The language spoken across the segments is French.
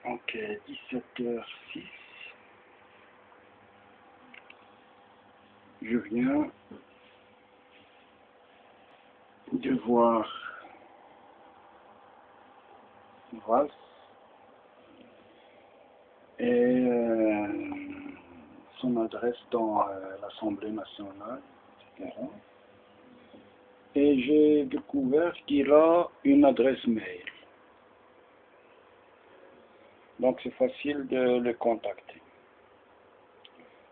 Donc 17h06, je viens de voir Valls et son adresse dans l'Assemblée nationale, etc. Et j'ai découvert qu'il a une adresse mail. Donc c'est facile de le contacter.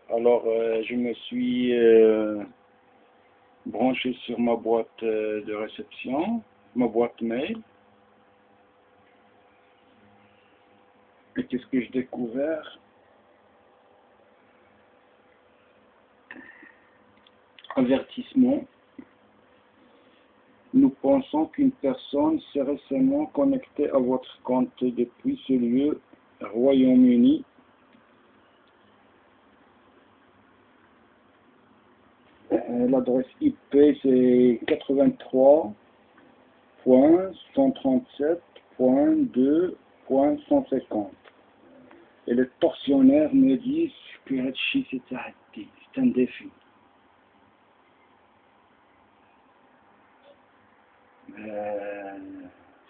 Alors je me suis branché sur ma boîte de réception, ma boîte mail. Et qu'est-ce que j'ai découvert? Avertissement. Nous pensons qu'une personne s'est récemment connectée à votre compte depuis ce lieu, Royaume-Uni. L'adresse IP c'est 83.137.2.150. Et le tortionnaire me dit que Hachi s'est arrêté. C'est un défi.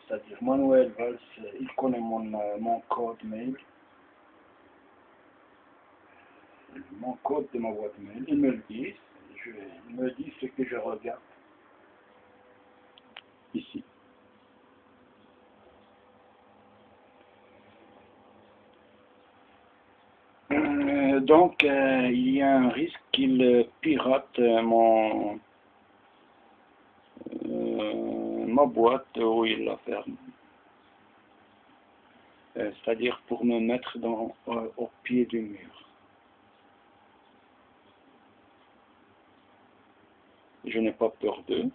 C'est-à-dire Manuel Valls, il connaît mon code mail, mon code de ma boîte mail, il me le dit, il me dit ce que je regarde ici. Donc il y a un risque qu'il pirate ma boîte où il la ferme. C'est-à-dire pour me mettre au pied du mur. Je n'ai pas peur d'eux.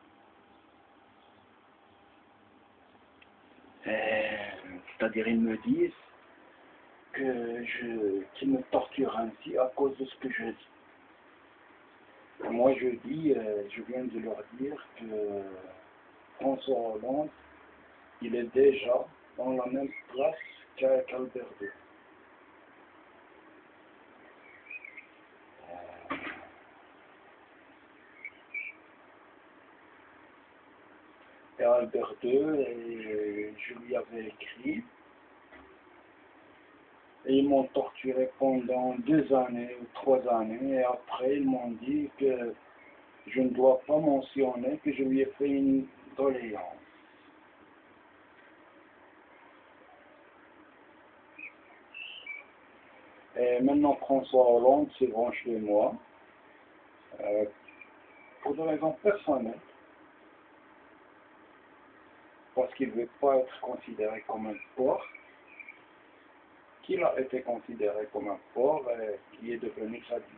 C'est-à-dire ils me disent qu'ils me torturent ainsi à cause de ce que je dis. Moi je viens de leur dire que François Hollande, il est déjà dans la même place qu'Albert II. Et Albert II, je lui avais écrit, et ils m'ont torturé pendant 2 années ou 3 années, et après ils m'ont dit que je ne dois pas mentionner que je lui ai fait une doléance. Et maintenant François Hollande s'est branché de moi, pour des raisons personnelles, parce qu'il ne veut pas être considéré comme un porc, qu'il a été considéré comme un porc et qui est devenu sadique.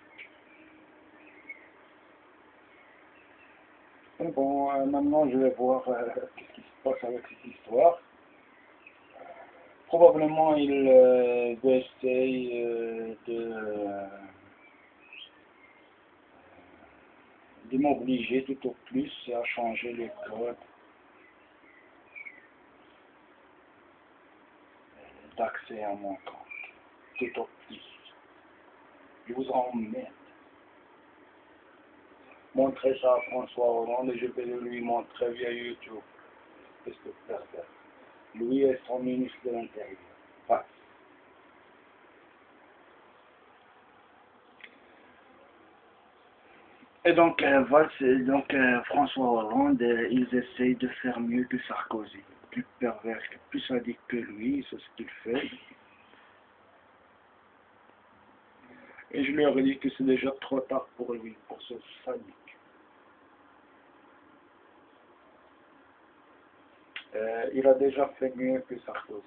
Mais bon, maintenant je vais voir qu'est-ce qui se passe avec cette histoire. Probablement il essaye de m'obliger tout au plus à changer les codes d'accès à mon compte. Tout au plus. Je vous emmerde. Montrez ça à François Hollande et je vais lui montrer via YouTube. Qu'est-ce que faire? Lui est son ministre de l'Intérieur. Enfin, et donc, Valls et donc François Hollande, ils essayent de faire mieux que Sarkozy. Plus pervers, plus sadique que lui, c'est ce qu'il fait. Et je leur ai dit que c'est déjà trop tard pour lui, pour ce sadique. Il a déjà fait mieux que Sarkozy.